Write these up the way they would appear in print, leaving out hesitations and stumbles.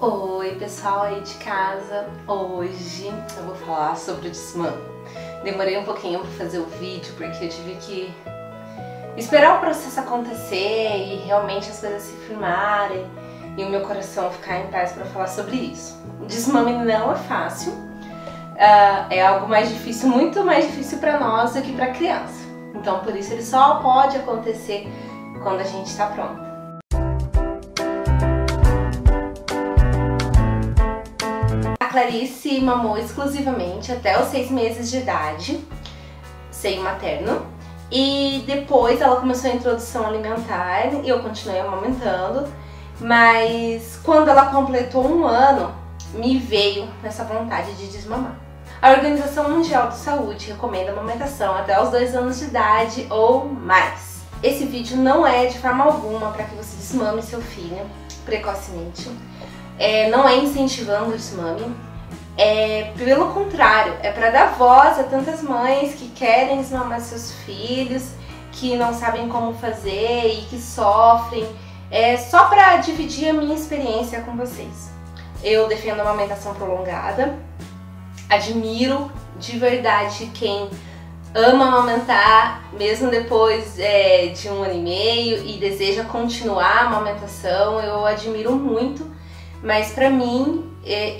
Oi pessoal aí de casa, hoje eu vou falar sobre o desmame. Demorei um pouquinho para fazer o vídeo porque eu tive que esperar o processo acontecer e realmente as coisas se firmarem e o meu coração ficar em paz para falar sobre isso. O desmame não é fácil, é algo mais difícil, muito mais difícil para nós do que para criança. Então por isso ele só pode acontecer quando a gente está pronta. A Clarice mamou exclusivamente até os 6 meses de idade, seio materno, e depois ela começou a introdução alimentar e eu continuei amamentando, mas quando ela completou 1 ano, me veio essa vontade de desmamar. A Organização Mundial de Saúde recomenda a amamentação até os 2 anos de idade ou mais. Esse vídeo não é de forma alguma para que você desmame seu filho precocemente. Não é incentivando o desmame, pelo contrário, é para dar voz a tantas mães que querem desmamar seus filhos, que não sabem como fazer e que sofrem, só para dividir a minha experiência com vocês. Eu defendo a amamentação prolongada, admiro de verdade quem ama amamentar mesmo depois de 1 ano e meio e deseja continuar a amamentação, eu admiro muito. Mas pra mim,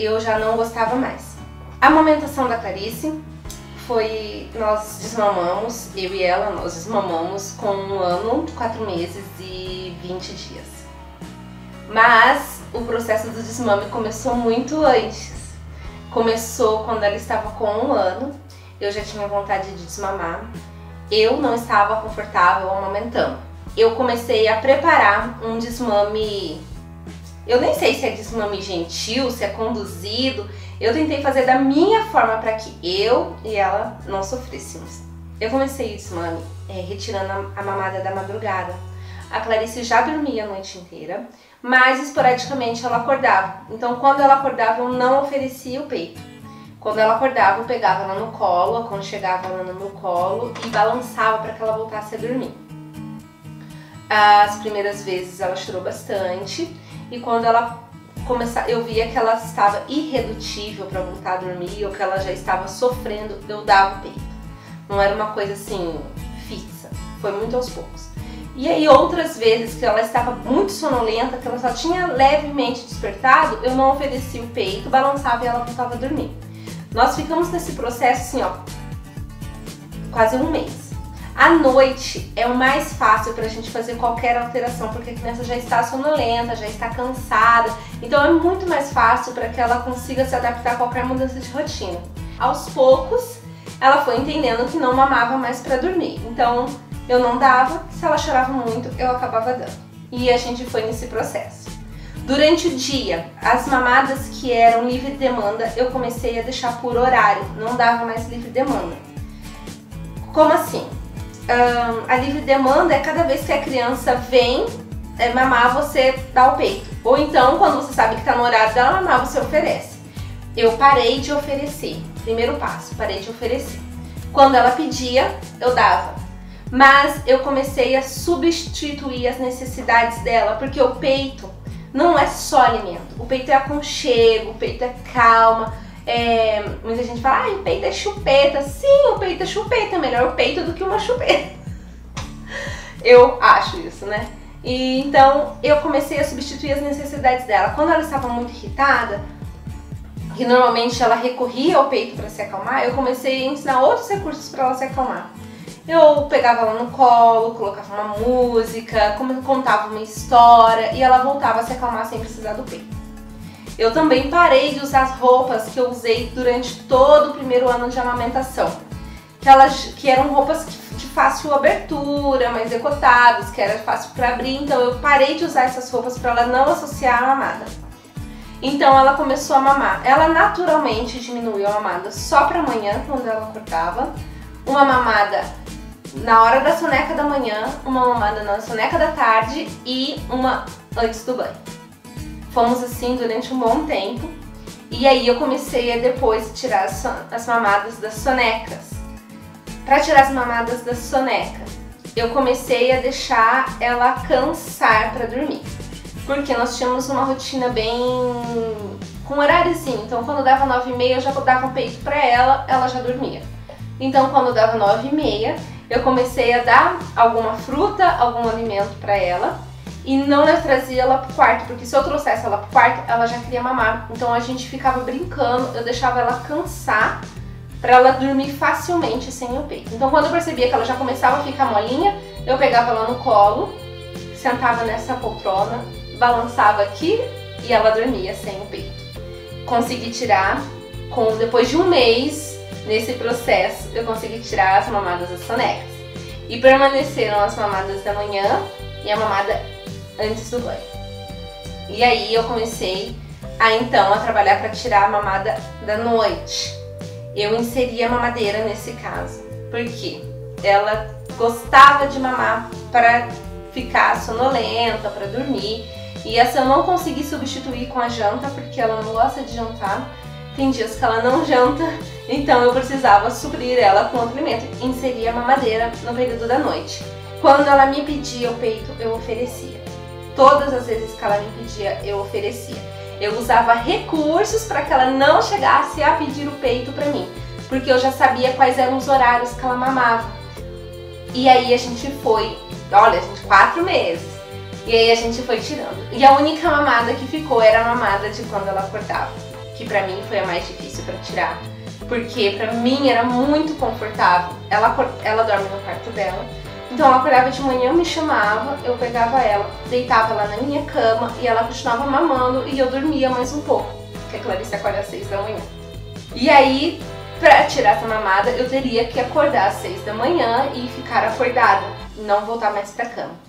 eu já não gostava mais. A amamentação da Clarice nós desmamamos, eu e ela, nós desmamamos com 1 ano, 4 meses e 20 dias. Mas o processo do desmame começou muito antes. Começou quando ela estava com 1 ano, eu já tinha vontade de desmamar. Eu não estava confortável amamentando. Eu comecei a preparar um desmame. Eu nem sei se é desmame gentil, se é conduzido. Eu tentei fazer da minha forma para que eu e ela não sofrêssemos. Eu comecei o desmame retirando a mamada da madrugada. A Clarice já dormia a noite inteira, mas esporadicamente ela acordava. Então quando ela acordava eu não oferecia o peito. Quando ela acordava eu pegava ela no colo, aconchegava ela no meu colo e balançava para que ela voltasse a dormir. As primeiras vezes ela chorou bastante. E quando ela eu via que ela estava irredutível para voltar a dormir ou que ela já estava sofrendo, eu dava o peito. Não era uma coisa assim fixa, foi muito aos poucos. E aí outras vezes que ela estava muito sonolenta, que ela só tinha levemente despertado, eu não oferecia o peito, balançava e ela voltava a dormir. Nós ficamos nesse processo assim, ó, quase 1 mês. À noite é o mais fácil pra gente fazer qualquer alteração, porque a criança já está sonolenta, já está cansada, então é muito mais fácil para que ela consiga se adaptar a qualquer mudança de rotina. Aos poucos, ela foi entendendo que não mamava mais para dormir, então eu não dava, se ela chorava muito, eu acabava dando. E a gente foi nesse processo. Durante o dia, as mamadas que eram livre demanda, eu comecei a deixar por horário, não dava mais livre demanda. Como assim? A livre demanda é cada vez que a criança vem mamar, você dá o peito. Ou então, quando você sabe que está no horário dela mamar, você oferece. Eu parei de oferecer. Primeiro passo, parei de oferecer. Quando ela pedia, eu dava. Mas eu comecei a substituir as necessidades dela, porque o peito não é só alimento. O peito é aconchego, o peito é calma. Muita gente fala, o peito é chupeta. Sim, o peito é chupeta, é melhor o peito do que uma chupeta. Eu acho isso, né? E então eu comecei a substituir as necessidades dela. Quando ela estava muito irritada, que normalmente ela recorria ao peito para se acalmar, eu comecei a ensinar outros recursos para ela se acalmar. Eu pegava ela no colo, colocava uma música, contava uma história e ela voltava a se acalmar sem precisar do peito. Eu também parei de usar as roupas que eu usei durante todo o primeiro ano de amamentação. Que eram roupas de fácil abertura, mais decotadas, que era fácil para abrir. Então eu parei de usar essas roupas para ela não associar a mamada. Então ela começou a mamar. Ela naturalmente diminuiu a mamada só para amanhã, quando ela acordava. Uma mamada na hora da soneca da manhã, uma mamada na soneca da tarde e uma antes do banho. Fomos assim durante um bom tempo e aí eu comecei a depois tirar as mamadas das sonecas. Para tirar as mamadas da soneca, eu comecei a deixar ela cansar para dormir. porque nós tínhamos uma rotina bem com horáriozinho. Então quando dava 9h30 eu já dava o peito pra ela, ela já dormia. Então quando dava 9h30 eu comecei a dar alguma fruta, algum alimento pra ela. E não eu trazia ela pro quarto, porque se eu trouxesse ela pro quarto, ela já queria mamar. Então a gente ficava brincando, eu deixava ela cansar pra ela dormir facilmente sem o peito. Então quando eu percebia que ela já começava a ficar molinha, eu pegava ela no colo, sentava nessa poltrona, balançava aqui e ela dormia sem o peito. Consegui tirar, depois de um mês nesse processo, eu consegui tirar as mamadas das sonecas. E permaneceram as mamadas da manhã e a mamada antes do banho. E aí eu comecei a trabalhar para tirar a mamada da noite. Eu inseri a mamadeira nesse caso, porque ela gostava de mamar para ficar sonolenta, para dormir. E essa eu não consegui substituir com a janta, porque ela não gosta de jantar. Tem dias que ela não janta, então eu precisava suprir ela com outro alimento. Inseri a mamadeira no período da noite. Quando ela me pedia o peito, eu oferecia. Todas as vezes que ela me pedia, eu oferecia. Eu usava recursos para que ela não chegasse a pedir o peito para mim, porque eu já sabia quais eram os horários que ela mamava. E aí a gente foi, 4 meses. E aí a gente foi tirando. E a única mamada que ficou era a mamada de quando ela acordava, que pra mim foi a mais difícil pra tirar, porque pra mim era muito confortável. Ela dorme no quarto dela. Então ela acordava de manhã, me chamava, eu pegava ela, deitava ela na minha cama e ela continuava mamando e eu dormia mais um pouco, porque a Clarice acorda às 6 da manhã. E aí, pra tirar essa mamada, eu teria que acordar às 6 da manhã e ficar acordada, não voltar mais pra cama.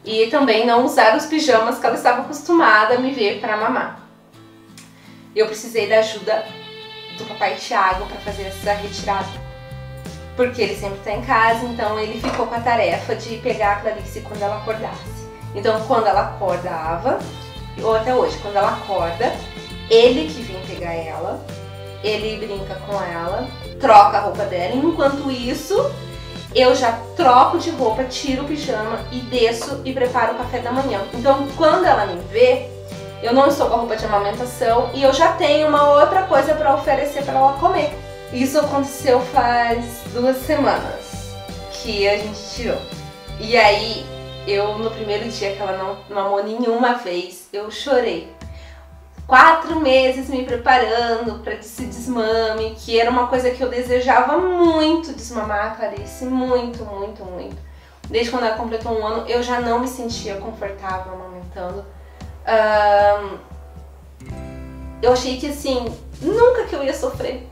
E também não usar os pijamas que ela estava acostumada a me ver pra mamar. Eu precisei da ajuda do papai Thiago para fazer essa retirada, porque ele sempre tá em casa, então ele ficou com a tarefa de pegar a Clarice quando ela acordasse. Então quando ela acordava, ou até hoje, quando ela acorda, ele que vem pegar ela, ele brinca com ela, troca a roupa dela, enquanto isso eu já troco de roupa, tiro o pijama e desço e preparo o café da manhã. Então quando ela me vê, eu não estou com a roupa de amamentação e eu já tenho uma outra coisa para oferecer para ela comer. Isso aconteceu faz 2 semanas que a gente tirou. E aí, no primeiro dia que ela não mamou nenhuma vez, eu chorei. 4 meses me preparando para esse desmame, que era uma coisa que eu desejava muito desmamar a Clarice, muito, muito, muito. Desde quando ela completou 1 ano, eu já não me sentia confortável amamentando. Eu achei que assim, nunca que eu ia sofrer.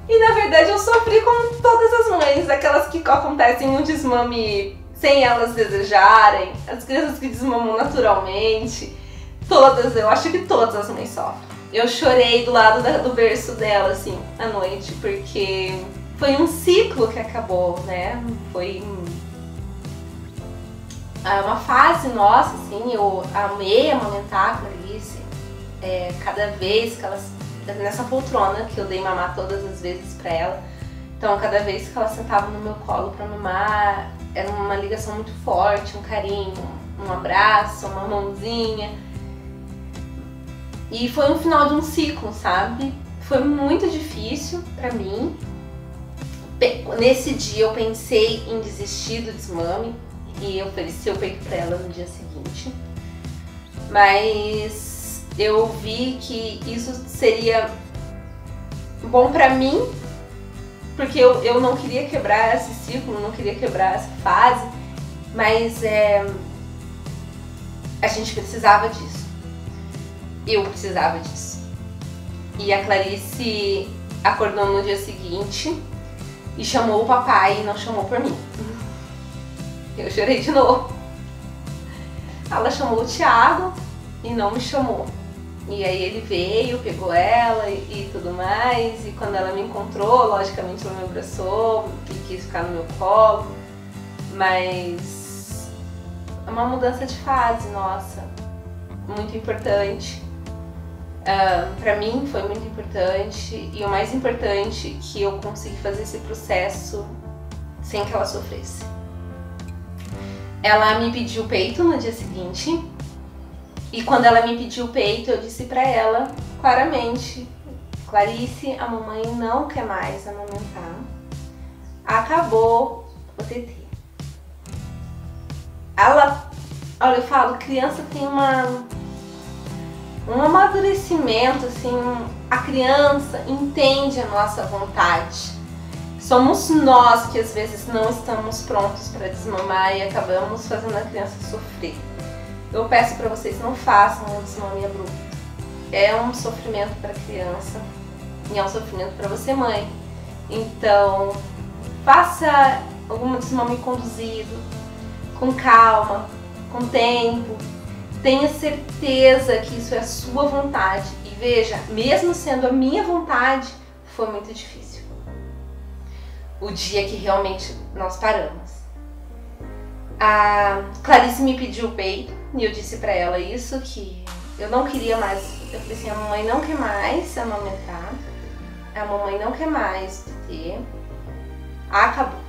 E na verdade eu sofri como todas as mães, aquelas que acontecem um desmame sem elas desejarem, as crianças que desmamam naturalmente, eu acho que todas as mães sofrem. Eu chorei do lado do berço dela, assim, à noite, porque foi um ciclo que acabou, né? Foi uma fase nossa, assim, eu amei amamentar a Clarice, cada vez que elas... nessa poltrona que eu dei mamar todas as vezes pra ela. Então cada vez que ela sentava no meu colo pra mamar, era uma ligação muito forte, um carinho, um abraço, uma mãozinha. E foi um final de um ciclo, sabe? Foi muito difícil pra mim. Nesse dia eu pensei em desistir do desmame e ofereci o peito pra ela no dia seguinte. Mas eu vi que isso seria bom pra mim, porque eu não queria quebrar esse ciclo, não queria quebrar essa fase, mas a gente precisava disso. Eu precisava disso. E a Clarice acordou no dia seguinte e chamou o papai e não chamou por mim. Eu chorei de novo. Ela chamou o Thiago e não me chamou. E aí ele veio, pegou ela e tudo mais, e quando ela me encontrou, logicamente ela me abraçou e quis ficar no meu colo, mas é uma mudança de fase, nossa, muito importante. Pra mim foi muito importante, e o mais importante que eu consegui fazer esse processo sem que ela sofresse. Ela me pediu peito no dia seguinte. E quando ela me pediu o peito, eu disse pra ela claramente: Clarice, a mamãe não quer mais amamentar. Acabou o TT. Ela, olha, eu falo, criança tem um amadurecimento, assim, a criança entende a nossa vontade. Somos nós que às vezes não estamos prontos para desmamar e acabamos fazendo a criança sofrer. Eu peço para vocês, não façam um desmame abrupto. É um sofrimento para a criança e é um sofrimento para você, mãe. Então, faça algum desmame conduzido, com calma, com tempo. Tenha certeza que isso é a sua vontade. E veja, mesmo sendo a minha vontade, foi muito difícil. O dia que realmente nós paramos. A Clarice me pediu o peito e eu disse pra ela isso, que eu não queria mais. Eu falei assim, a mamãe não quer mais amamentar, a mamãe não quer mais ter, acabou.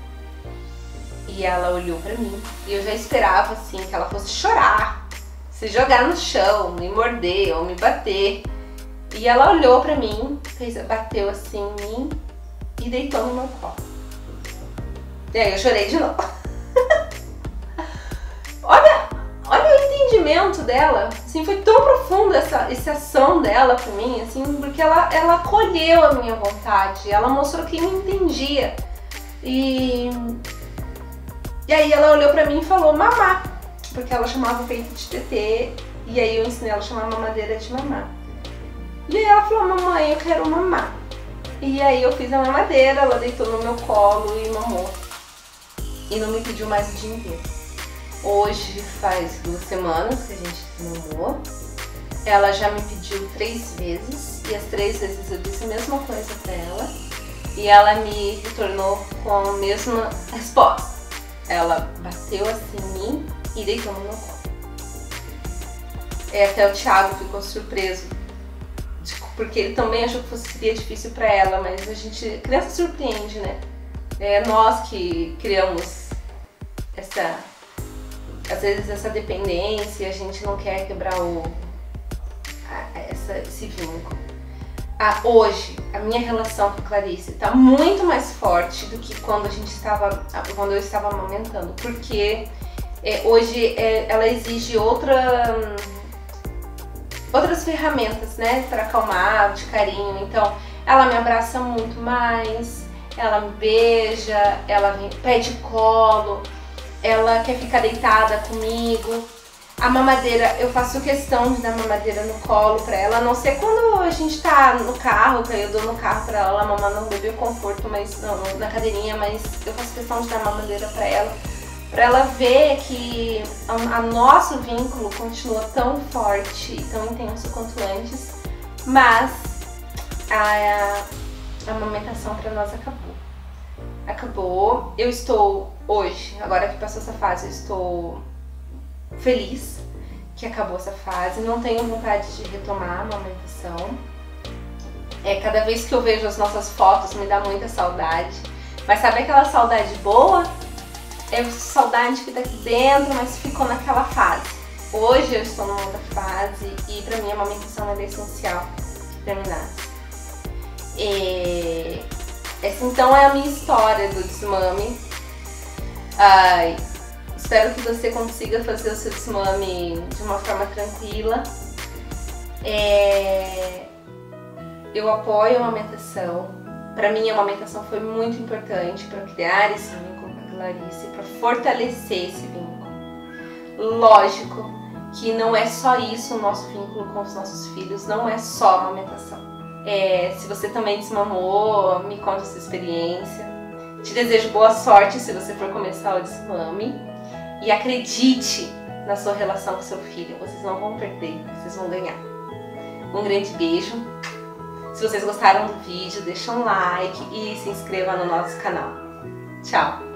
E ela olhou pra mim e eu já esperava assim que ela fosse chorar, se jogar no chão, me morder ou me bater. E ela olhou pra mim, bateu assim em mim e deitou no meu colo. E aí eu chorei de novo. Olha o entendimento dela, assim, foi tão profundo essa ação dela pra mim, assim, porque ela acolheu a minha vontade, ela mostrou que me entendia. E aí ela olhou pra mim e falou mamá, porque ela chamava o peito de TT, e aí eu ensinei ela a chamar a mamadeira de mamá. E aí ela falou, mamãe, eu quero mamar. E aí eu fiz a mamadeira, ela deitou no meu colo e mamou. E não me pediu mais o dia inteiro. Hoje faz 2 semanas que a gente mamou. Ela já me pediu 3 vezes, e as 3 vezes eu disse a mesma coisa pra ela. E ela me retornou com a mesma resposta. Ela bateu assim em mim e deitou no meu colo. Até o Thiago ficou surpreso, porque ele também achou que seria difícil pra ela, mas a criança surpreende, né? É nós que criamos às vezes essa dependência, a gente não quer quebrar esse vínculo. Hoje, a minha relação com a Clarice está muito mais forte do que quando eu estava amamentando, porque hoje ela exige outras ferramentas, né, para acalmar, de carinho. Então, ela me abraça muito mais, ela me beija, ela me pede colo, ela quer ficar deitada comigo. A mamadeira, eu faço questão de dar mamadeira no colo pra ela, a não ser quando a gente tá no carro, que eu dou no carro pra ela mamar no bebê conforto, mas não, na cadeirinha, mas eu faço questão de dar mamadeira pra ela ver que o nosso vínculo continua tão forte e tão intenso quanto antes, mas a amamentação pra nós acabou. Eu estou hoje, agora que passou essa fase, eu estou feliz que acabou essa fase, não tenho vontade de retomar a amamentação. Cada vez que eu vejo as nossas fotos me dá muita saudade, mas sabe aquela saudade boa? É saudade que tá aqui dentro, mas ficou naquela fase. Hoje eu estou numa outra fase e pra mim a amamentação é essencial que terminasse. Essa então é a minha história do desmame. Espero que você consiga fazer o seu desmame de uma forma tranquila. Eu apoio a amamentação. Para mim a amamentação foi muito importante para criar esse vínculo com a Clarice, para fortalecer esse vínculo. Lógico que não é só isso o nosso vínculo com os nossos filhos, não é só a amamentação. Se você também desmamou, me conte a sua experiência. Te desejo boa sorte se você for começar o desmame. E acredite na sua relação com seu filho. Vocês não vão perder, vocês vão ganhar. Um grande beijo. Se vocês gostaram do vídeo, deixa um like e se inscreva no nosso canal. Tchau!